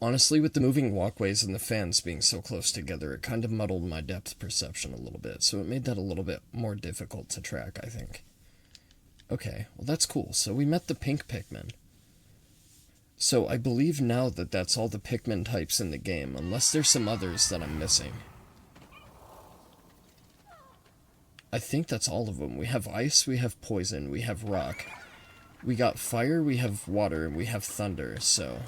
Honestly, with the moving walkways and the fans being so close together, it kind of muddled my depth perception a little bit, so it made that a little bit more difficult to track, I think. Okay, well that's cool. So we met the pink Pikmin. So I believe now that that's all the Pikmin types in the game, unless there's some others that I'm missing. I think that's all of them. We have ice, we have poison, we have rock. We got fire, we have water, and we have thunder, so...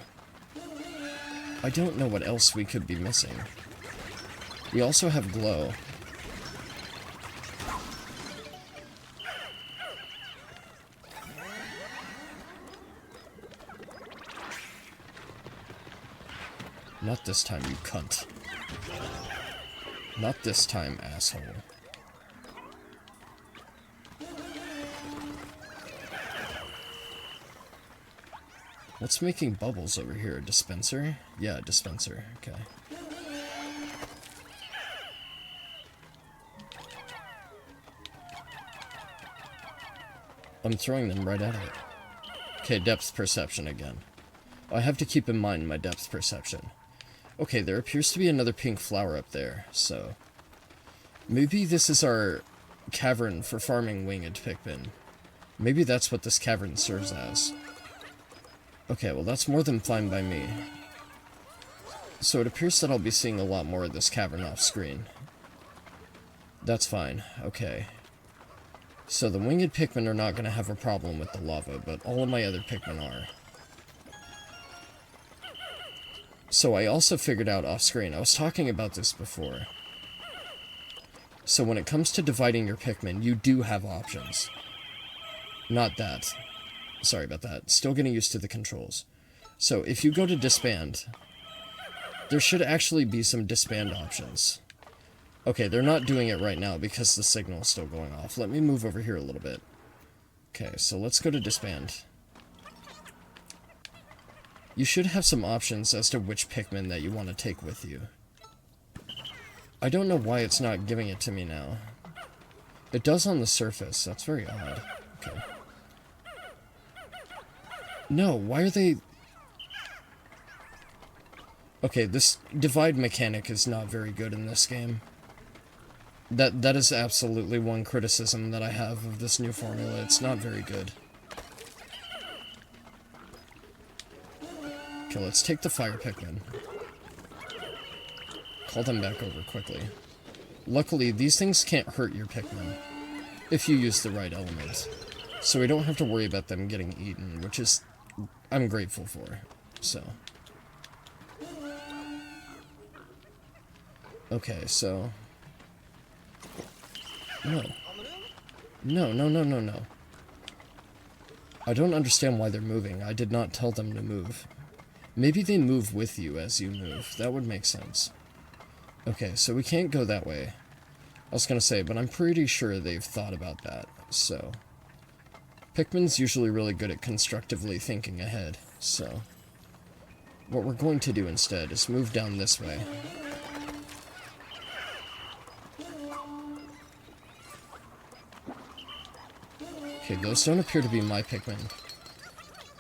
I don't know what else we could be missing. We also have glow. Not this time, you cunt. Not this time, asshole. What's making bubbles over here? A dispenser? Yeah, a dispenser. Okay. I'm throwing them right at it. Okay, depth perception again. I have to keep in mind my depth perception. Okay, there appears to be another pink flower up there, so... Maybe this is our cavern for farming winged Pikmin. Maybe that's what this cavern serves as. Okay, well that's more than fine by me. So it appears that I'll be seeing a lot more of this cavern off screen. That's fine, okay. So the winged Pikmin are not going to have a problem with the lava, but all of my other Pikmin are. So I also figured out off screen, I was talking about this before. So when it comes to dividing your Pikmin, you do have options. Not that. Sorry about that. Still getting used to the controls. So if you go to disband, there should actually be some disband options. Okay, they're not doing it right now because the signal is still going off. Let me move over here a little bit. Okay, so let's go to disband. You should have some options as to which Pikmin that you want to take with you. I don't know why it's not giving it to me now. It does on the surface. That's very odd. Okay. No, why are they... Okay, this divide mechanic is not very good in this game. That is absolutely one criticism that I have of this new formula. It's not very good. Okay, let's take the fire Pikmin. Call them back over quickly. Luckily, these things can't hurt your Pikmin if you use the right element. So we don't have to worry about them getting eaten, which is... I'm grateful for. So... Okay, so... No. No, no, no, no, no. I don't understand why they're moving. I did not tell them to move. Maybe they move with you as you move. That would make sense. Okay, so we can't go that way. I was gonna say, but I'm pretty sure they've thought about that, so... Pikmin's usually really good at constructively thinking ahead, so... What we're going to do instead is move down this way. Okay, those don't appear to be my Pikmin.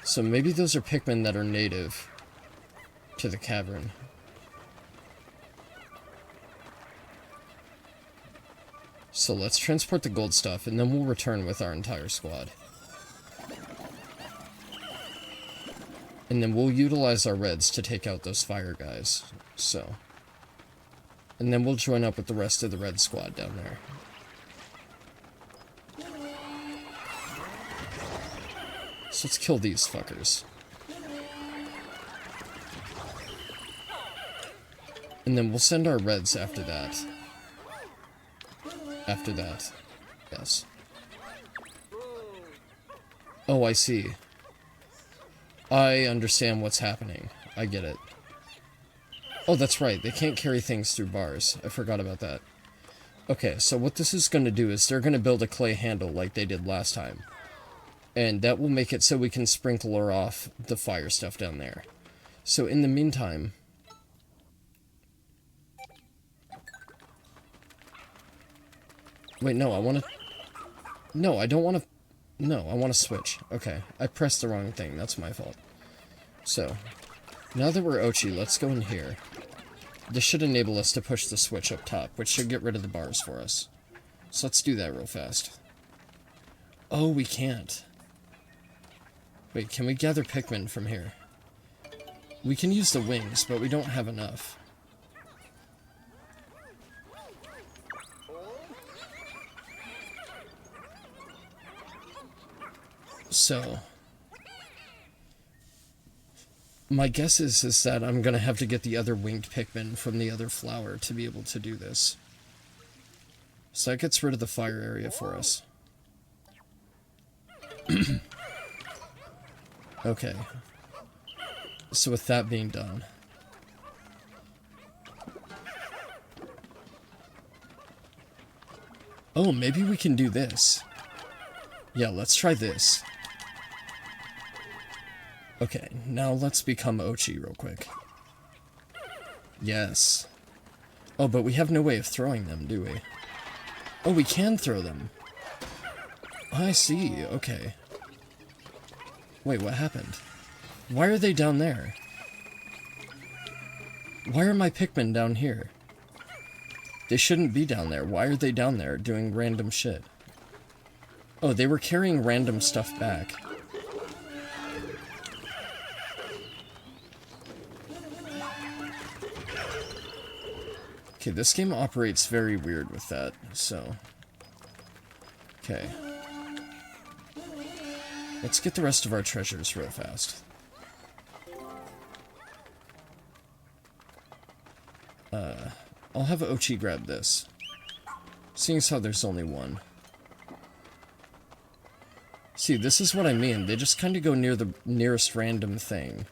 So maybe those are Pikmin that are native to the cavern. So let's transport the gold stuff, and then we'll return with our entire squad. And then we'll utilize our reds to take out those fire guys. So. And then we'll join up with the rest of the red squad down there. So let's kill these fuckers. And then we'll send our reds after that. After that. Yes. Oh, I see. I understand what's happening. I get it. Oh, that's right. They can't carry things through bars. I forgot about that. Okay, so what this is going to do is they're going to build a clay handle like they did last time. And that will make it so we can sprinkle her off the fire stuff down there. So in the meantime... Wait, no, I want to... No, I don't want to... No, I want to switch. Okay, I pressed the wrong thing. That's my fault. So, Now that we're Ochi, let's go in here. This should enable us to push the switch up top, which should get rid of the bars for us. So let's do that real fast. Oh, we can't. Wait, can we gather Pikmin from here? We can use the wings, but we don't have enough. So, my guess is that I'm gonna have to get the other winged Pikmin from the other flower to be able to do this. So that gets rid of the fire area for us. Okay. So with that being done... Oh, maybe we can do this. Yeah, let's try this. Okay, now let's become Ochi real quick. Yes. Oh, but we have no way of throwing them, do we? Oh, we can throw them. I see, okay. Wait, what happened? Why are they down there? Why are my Pikmin down here? They shouldn't be down there. Why are they down there doing random shit? Oh, they were carrying random stuff back. Okay, this game operates very weird with that, so... Okay. Let's get the rest of our treasures real fast. I'll have Ochi grab this. Seeing as how there's only one. See, this is what I mean. They just kind of go near the nearest random thing.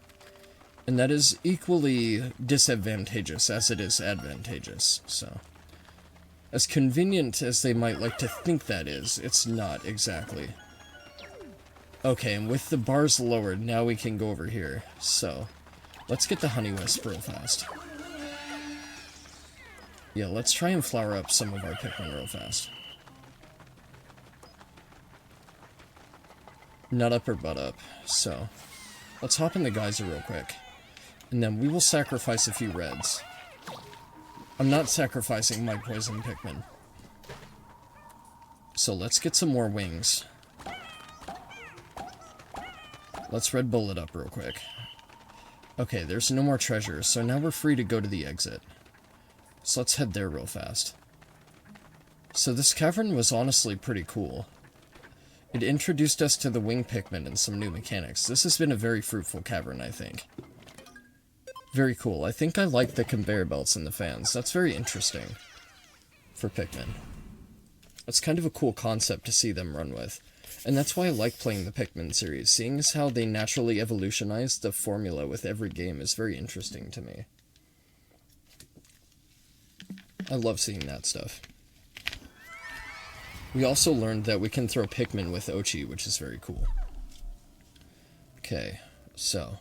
And that is equally disadvantageous as it is advantageous, so... As convenient as they might like to think that is, it's not exactly. Okay, and with the bars lowered, now we can go over here. So, let's get the honey wisp real fast. Yeah, let's try and flower up some of our Pikmin real fast. Nut up or butt up. So, let's hop in the geyser real quick. And then we will sacrifice a few reds. I'm not sacrificing my poison Pikmin. So let's get some more wings. Let's red bullet up real quick. Okay, there's no more treasures, so now we're free to go to the exit. So let's head there real fast. So this cavern was honestly pretty cool. It introduced us to the wing Pikmin and some new mechanics. This has been a very fruitful cavern, I think. Very cool. I think I like the conveyor belts and the fans. That's very interesting for Pikmin. That's kind of a cool concept to see them run with. And that's why I like playing the Pikmin series. Seeing as how they naturally evolutionize the formula with every game is very interesting to me. I love seeing that stuff. We also learned that we can throw Pikmin with Ochi, which is very cool. Okay, so...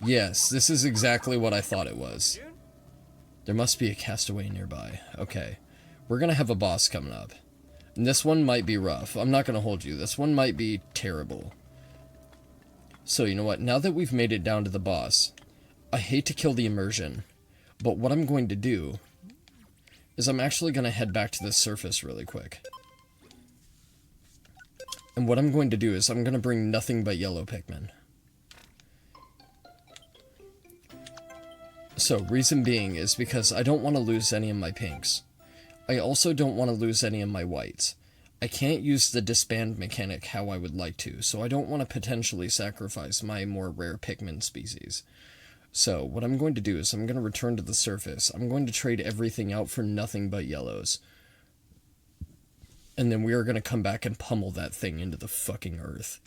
Yes, this is exactly what I thought it was. There must be a castaway nearby. Okay, we're gonna have a boss coming up. And this one might be rough. I'm not gonna hold you. This one might be terrible. So, you know what? Now that we've made it down to the boss, I hate to kill the immersion, but what I'm going to do is I'm actually gonna head back to the surface really quick. And what I'm going to do is I'm gonna bring nothing but yellow Pikmin. So, reason being is because I don't want to lose any of my pinks. I also don't want to lose any of my whites. I can't use the disband mechanic how I would like to, so I don't want to potentially sacrifice my more rare Pikmin species. So, what I'm going to do is I'm going to return to the surface. I'm going to trade everything out for nothing but yellows. And then we are going to come back and pummel that thing into the fucking earth.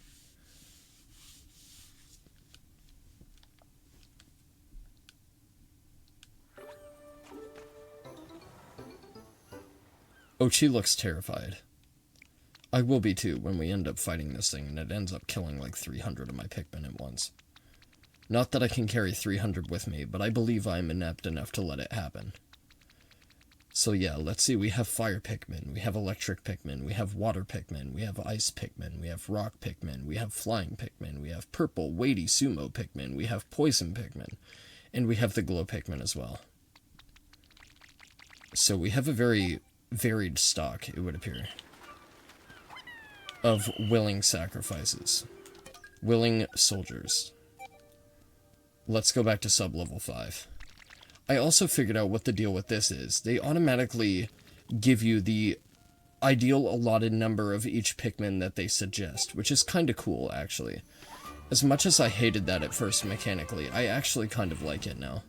Ochi looks terrified. I will be too when we end up fighting this thing and it ends up killing like 300 of my Pikmin at once. Not that I can carry 300 with me, but I believe I am inept enough to let it happen. So yeah, let's see, we have fire Pikmin, we have electric Pikmin, we have water Pikmin, we have ice Pikmin, we have rock Pikmin, we have flying Pikmin, we have purple, weighty sumo Pikmin, we have poison Pikmin, and we have the glow Pikmin as well. So we have a very varied stock, it would appear, of willing sacrifices. Willing soldiers. Let's go back to sub-level 5. I also figured out what the deal with this is. They automatically give you the ideal allotted number of each Pikmin that they suggest, which is kind of cool, actually. As much as I hated that at first mechanically, I actually kind of like it now.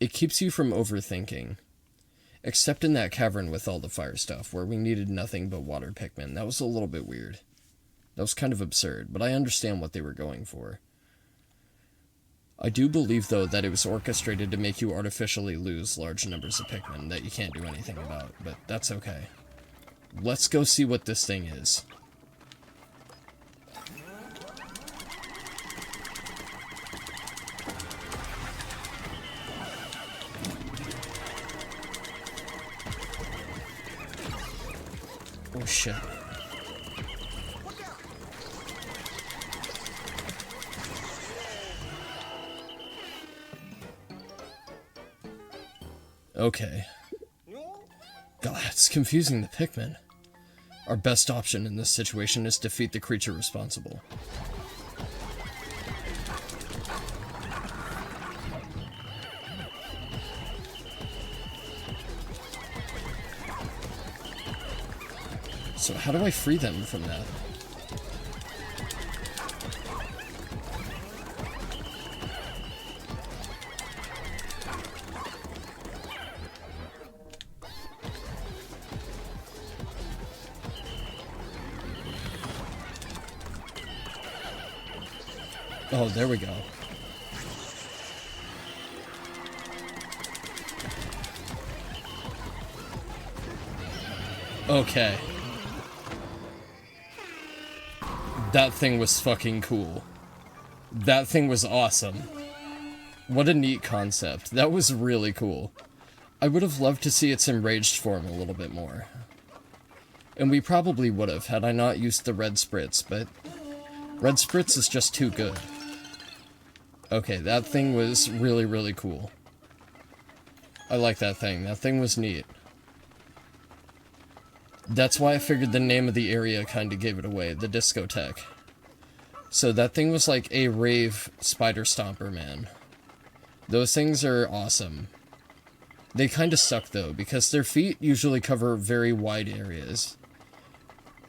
It keeps you from overthinking. Except in that cavern with all the fire stuff, where we needed nothing but water Pikmin. That was a little bit weird. That was kind of absurd, but I understand what they were going for. I do believe, though, that it was orchestrated to make you artificially lose large numbers of Pikmin that you can't do anything about, but that's okay. Let's go see what this thing is. Oh shit. Okay. God, it's confusing the Pikmin. Our best option in this situation is defeat the creature responsible. So how do I free them from that? Oh, there we go. Okay. That thing was fucking cool. That thing was awesome. What a neat concept. That was really cool. I would have loved to see its enraged form a little bit more. And we probably would have had I not used the red spritz, but red spritz is just too good. Okay, that thing was really, really cool. I like that thing. That thing was neat. That's why I figured the name of the area kind of gave it away, the discotheque. So that thing was like a rave spider stomper, man. Those things are awesome. They kind of suck, though, because their feet usually cover very wide areas.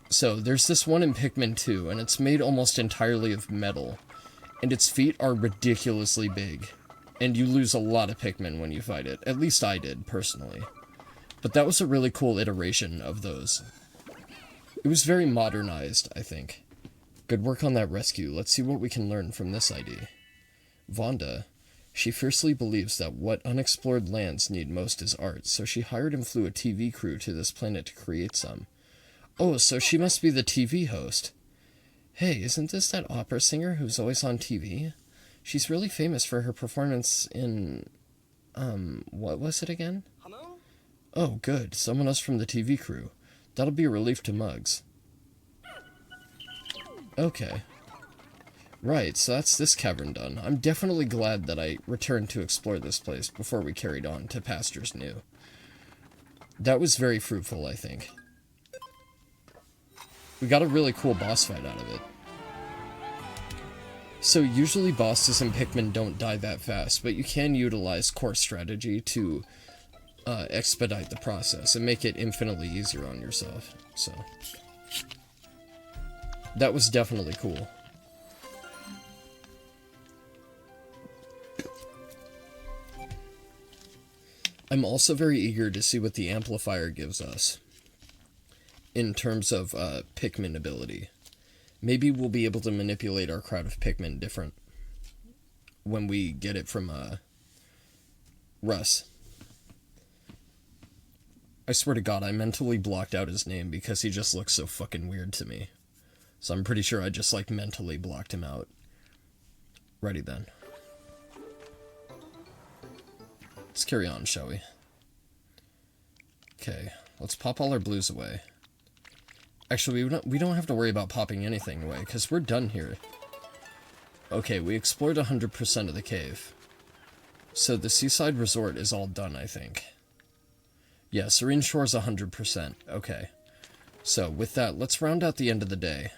So there's this one in Pikmin 2, and it's made almost entirely of metal. And its feet are ridiculously big. And you lose a lot of Pikmin when you fight it. At least I did, personally. But that was a really cool iteration of those. It was very modernized, I think. Good work on that rescue. Let's see what we can learn from this ID. Vonda. She fiercely believes that what unexplored lands need most is art, so she hired and flew a TV crew to this planet to create some. Oh, so she must be the TV host. Hey, isn't this that opera singer who's always on TV? She's really famous for her performance in... what was it again? Hello? Oh, good. Someone else from the TV crew. That'll be a relief to Muggs. Okay. Right, so that's this cavern done. I'm definitely glad that I returned to explore this place before we carried on to pastures new. That was very fruitful, I think. We got a really cool boss fight out of it. So usually bosses in Pikmin don't die that fast, but you can utilize core strategy to expedite the process and make it infinitely easier on yourself. So that was definitely cool. I'm also very eager to see what the amplifier gives us in terms of Pikmin ability. Maybe we'll be able to manipulate our crowd of Pikmin different when we get it from Russ. I swear to God, I mentally blocked out his name because he just looks so fucking weird to me. So I'm pretty sure I just, like, mentally blocked him out. Righty then. Let's carry on, shall we? Let's pop all our blues away. Actually, we don't have to worry about popping anything away, because we're done here. Okay, we explored 100% of the cave. So the seaside resort is all done, I think. Yeah, Serene Shore's 100%. Okay. So, with that, let's round out the end of the day.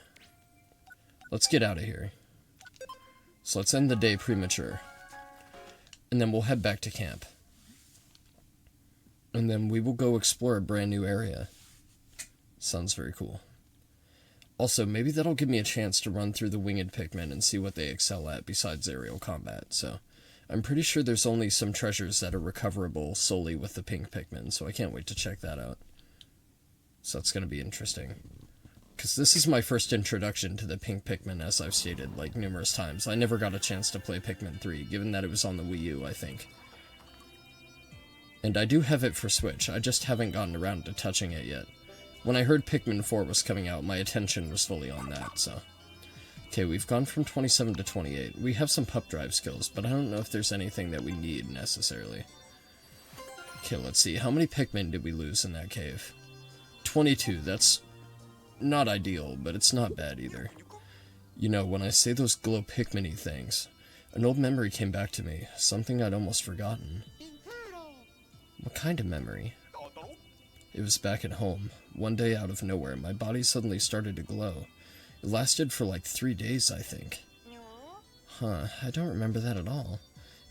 Let's get out of here. So let's end the day premature. And then we'll head back to camp. And then we will go explore a brand new area. Sounds very cool. Also, maybe that'll give me a chance to run through the winged Pikmin and see what they excel at besides aerial combat, so... I'm pretty sure there's only some treasures that are recoverable solely with the pink Pikmin, so I can't wait to check that out. So that's gonna be interesting. Because this is my first introduction to the pink Pikmin, as I've stated, like, numerous times. I never got a chance to play Pikmin 3, given that it was on the Wii U, I think. And I do have it for Switch, I just haven't gotten around to touching it yet. When I heard Pikmin 4 was coming out, my attention was fully on that, so... Okay, we've gone from 27 to 28. We have some pup drive skills, but I don't know if there's anything that we need, necessarily. Okay, let's see. How many Pikmin did we lose in that cave? 22. That's not ideal, but it's not bad either. You know, when I say those glow Pikmin-y things, an old memory came back to me. Something I'd almost forgotten. What kind of memory? It was back at home. One day out of nowhere, my body suddenly started to glow. It lasted for like 3 days, I think. Huh, I don't remember that at all.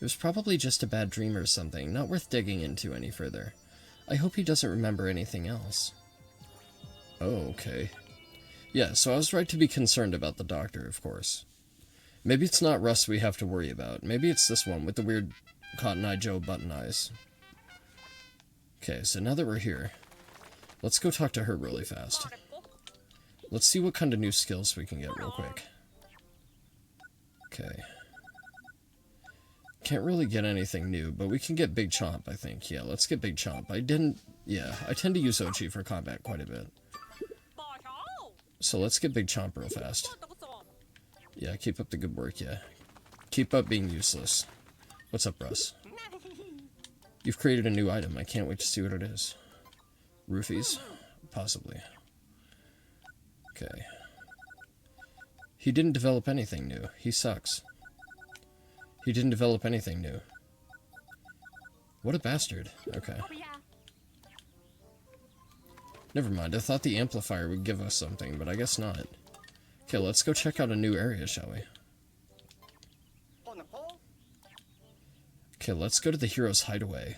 It was probably just a bad dream or something, not worth digging into any further. I hope he doesn't remember anything else. Oh, okay. Yeah, so I was right to be concerned about the doctor, of course. Maybe it's not Russ we have to worry about. Maybe it's this one with the weird Cotton Eye Joe button eyes. Okay, so now that we're here, let's go talk to her really fast. Let's see what kind of new skills we can get real quick. Okay. Can't really get anything new, but we can get Big Chomp, I think. Yeah, let's get Big Chomp. I tend to use Ochi for combat quite a bit. So let's get Big Chomp real fast. Yeah, keep up the good work, yeah. Keep up being useless. What's up, Russ? You've created a new item. I can't wait to see what it is. Roofies? Possibly. Okay. He didn't develop anything new. He sucks. He didn't develop anything new. What a bastard. Okay. Never mind, I thought the amplifier would give us something, but I guess not. Okay, let's go check out a new area, shall we? Okay, let's go to the hero's hideaway.